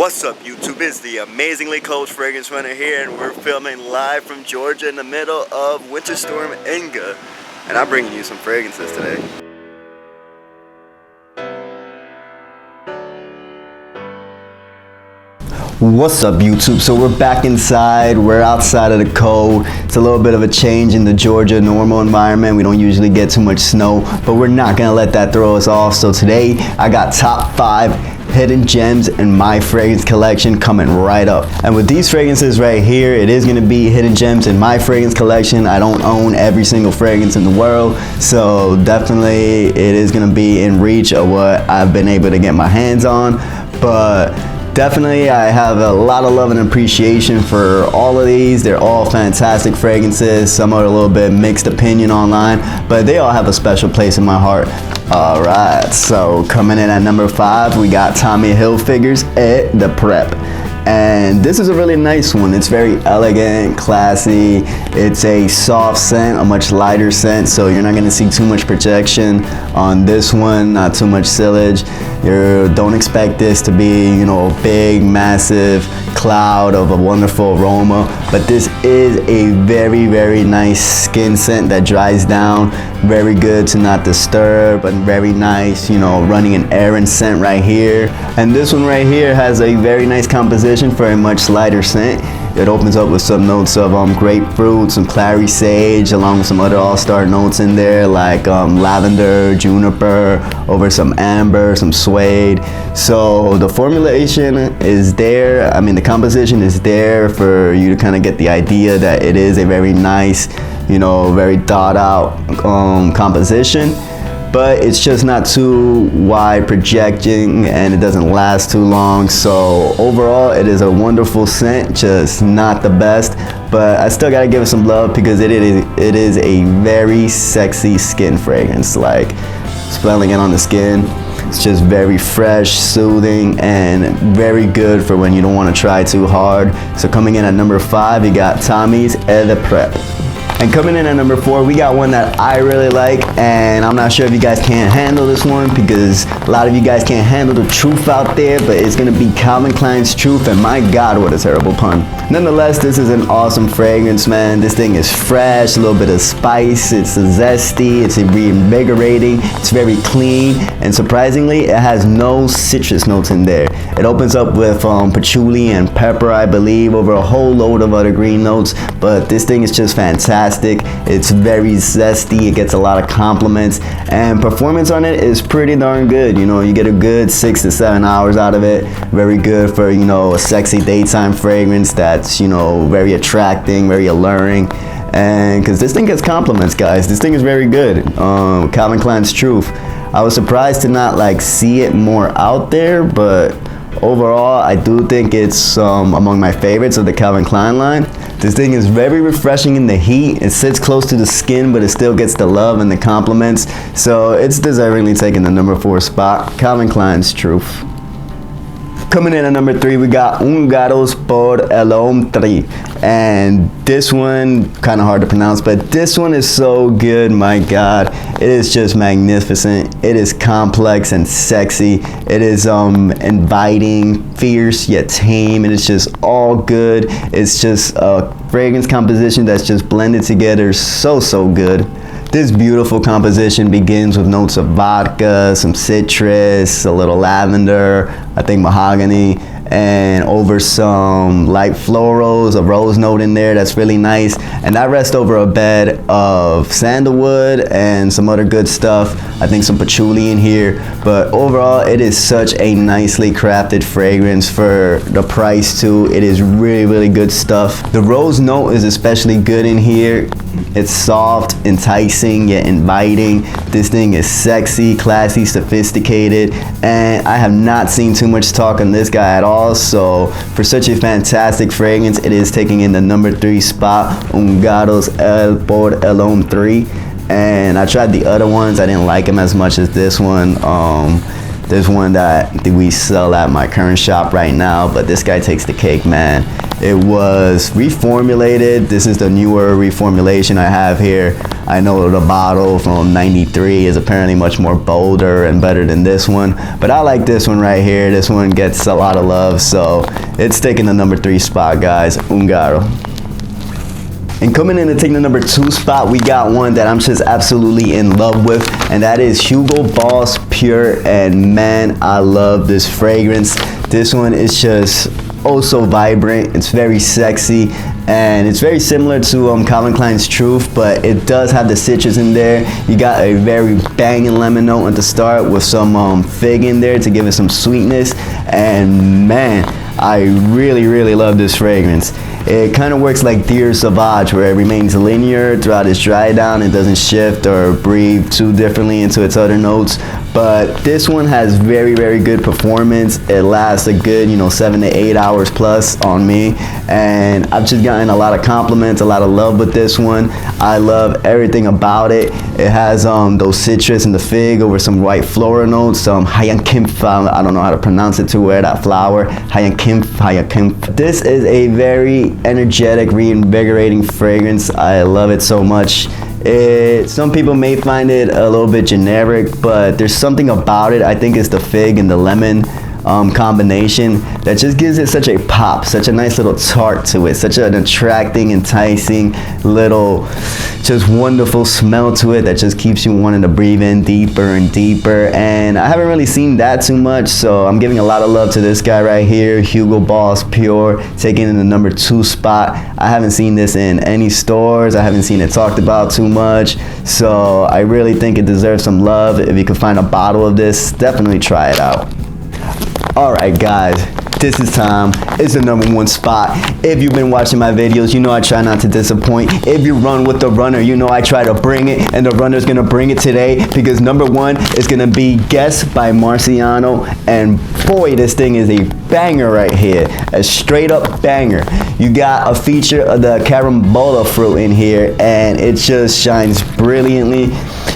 What's up, YouTube? It's the amazingly cold fragrance runner here, and we're filming live from Georgia in the middle of Winter Storm Inga. And I'm bringing you some fragrances today. What's up, YouTube? So we're back inside. We're outside of the cold. It's a little bit of a change in the Georgia normal environment. We don't usually get too much snow, but we're not gonna let that throw us off. So today I got top 5 hidden gems in my fragrance collection coming right up. And with these fragrances right here, it is gonna be hidden gems in my fragrance collection. I don't own every single fragrance in the world, so definitely it is gonna be in reach of what I've been able to get my hands on. But definitely, I have a lot of love and appreciation for all of these. They're all fantastic fragrances. Some are a little bit mixed opinion online, but they all have a special place in my heart. All right, so coming in at number 5, we got Tommy Hilfiger's Et de Prep. And this is a really nice one. It's very elegant, classy. It's a soft scent, a much lighter scent, so you're not gonna see too much projection on this one, not too much sillage. Don't expect this to be, you know, a big, massive cloud of a wonderful aroma, but this is a very, very nice skin scent that dries down. Very good to not disturb, but very nice, you know, running an errand scent right here. And this one right here has a very nice composition for a much lighter scent. It opens up with some notes of grapefruit, some clary sage, along with some other all-star notes in there like lavender, juniper, over some amber, some suede. So the formulation is there. I mean, the composition is there for you to kind of get the idea that it is a very nice, you know, very thought out composition. But it's just not too wide projecting, and it doesn't last too long. So overall, it is a wonderful scent, just not the best. But I still gotta give it some love because it is a very sexy skin fragrance. Like, smelling it on the skin, it's just very fresh, soothing, and very good for when you don't want to try too hard. So coming in at number 5, you got Tommy's Et de Prep. And coming in at number 4, we got one that I really like, and I'm not sure if you guys can't handle this one because a lot of you guys can't handle the truth out there, but it's gonna be Calvin Klein's Truth, and my God, what a terrible pun. Nonetheless, this is an awesome fragrance, man. This thing is fresh, a little bit of spice, it's zesty, it's reinvigorating, it's very clean, and surprisingly, it has no citrus notes in there. It opens up with patchouli and pepper, I believe, over a whole load of other green notes, but this thing is just fantastic. It's very zesty, it gets a lot of compliments, and performance on it is pretty darn good. You know, you get a good 6 to 7 hours out of it. Very good for, you know, a sexy daytime fragrance that's, you know, very attracting, very alluring. And because this thing gets compliments, guys, this thing is very good. Calvin Klein's Truth. I was surprised to not like see it more out there, but overall, I do think it's among my favorites of the Calvin Klein line. This thing is very refreshing in the heat. It sits close to the skin, but it still gets the love and the compliments. So it's deservingly taking the number 4 spot. Calvin Klein's Truth. Coming in at number 3, we got Ungaro's Por el Homme 3. And this one, kind of hard to pronounce, but this one is so good, my God. It is just magnificent. It is complex and sexy. It is inviting, fierce, yet tame. And it's just all good. It's just a fragrance composition that's just blended together so good. This beautiful composition begins with notes of vodka, some citrus, a little lavender, I think mahogany, and over some light florals, a rose note in there that's really nice. And that rests over a bed of sandalwood and some other good stuff. I think some patchouli in here. But overall, it is such a nicely crafted fragrance for the price too. It is really good stuff. The rose note is especially good in here. It's soft, enticing, yet inviting. This thing is sexy, classy, sophisticated, and I have not seen too much talk on this guy at all. So for such a fantastic fragrance, it is taking in the number 3 spot, Ungaro's Por el Homme 3. And I tried the other ones. I didn't like them as much as this one. There's one that we sell at my current shop right now, but this guy takes the cake, man. It was reformulated. This is the newer reformulation I have here. I know the bottle from 93 is apparently much more bolder and better than this one, but I like this one right here. This one gets a lot of love, so it's taking the number 3 spot, guys. Ungaro. And coming in to take the number 2 spot, we got one that I'm just absolutely in love with, and that is Hugo Boss Pure. And man, I love this fragrance. This one is just oh so vibrant. It's very sexy, and it's very similar to Calvin Klein's Truth, but it does have the citrus in there. You got a very banging lemon note at the start with some fig in there to give it some sweetness. And man, I really love this fragrance. It kind of works like Deer Sauvage, where it remains linear throughout its dry down. It doesn't shift or breathe too differently into its other notes. But this one has very good performance. It lasts a good 7 to 8 hours plus on me, and I've just gotten a lot of compliments, a lot of love with this one. I love everything about it. It has those citrus and the fig over some white floral notes, some Hayankimf, I don't know how to pronounce it, to wear that flower, Hayankimf. This is a very energetic, reinvigorating fragrance. I love it so much. Some people may find it a little bit generic, but there's something about it. I think it's the fig and the lemon combination that just gives it such a pop, such a nice little tart to it, such an attracting, enticing little, just wonderful smell to it that just keeps you wanting to breathe in deeper and deeper. And I haven't really seen that too much, so I'm giving a lot of love to this guy right here, Hugo Boss Pure, taking in the number 2 spot. I haven't seen this in any stores. I haven't seen it talked about too much, so I really think it deserves some love. If you can find a bottle of this, definitely try it out. Alright guys, this is time. It's the number 1 spot. If you've been watching my videos, you know I try not to disappoint. If you run with the runner, you know I try to bring it, and the runner's gonna bring it today, because number 1 is gonna be Guess by Marciano. And boy, this thing is a banger right here, a straight up banger. You got a feature of the carambola fruit in here, and it just shines brilliantly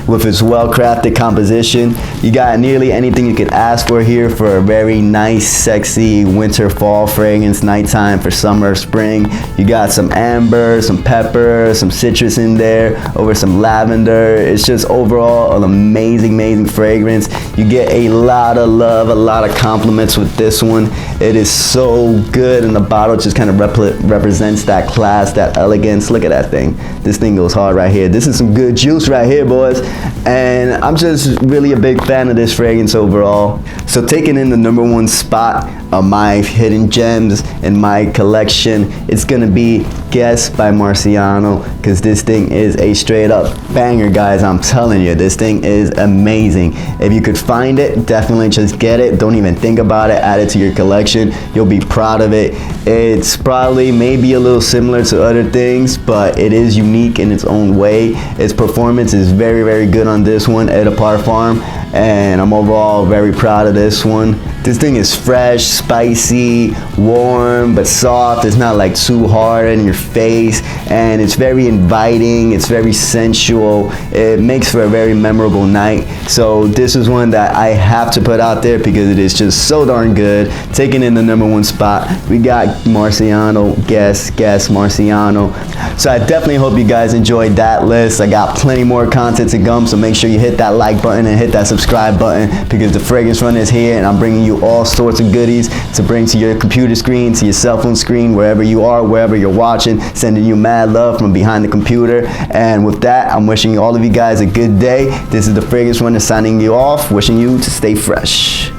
with its well-crafted composition. You got nearly anything you could ask for here for a very nice, sexy winter fall fragrance, nighttime for summer, spring. You got some amber, some pepper, some citrus in there over some lavender. It's just overall an amazing fragrance. You get a lot of love, a lot of compliments with this one. It is so good, and the bottle just kind of represents that class, that elegance. Look at that thing. This thing goes hard right here. This is some good juice right here, boys. And I'm just really a big fan of this fragrance overall. So taking in the number 1 spot of my hidden gems in my collection, it's gonna be Guess by Marciano, because this thing is a straight up banger, guys. I'm telling you, this thing is amazing. If you could find it, definitely just get it. Don't even think about it. Add it to your collection. You'll be proud of it. It's probably maybe a little similar to other things, but it is unique in its own way. Its performance is very good on this one, Eau de Parfum, and I'm overall very proud of this one. This thing is fresh, spicy, warm, but soft. It's not like too hard in your face, and it's very inviting. It's very sensual. It makes for a very memorable night. So this is one that I have to put out there because it is just so darn good. Taking in the number 1 spot, we got Marciano. Guess Marciano. So I definitely hope you guys enjoyed that list. I got plenty more content to come, so make sure you hit that like button and hit that subscribe button, because the fragrance run is here, and I'm bringing you all sorts of goodies to bring to your computer screen, to your cell phone screen, wherever you are, wherever you're watching, sending you mad love from behind the computer. And with that, I'm wishing all of you guys a good day. This is the Fragrance Runner signing you off, wishing you to stay fresh.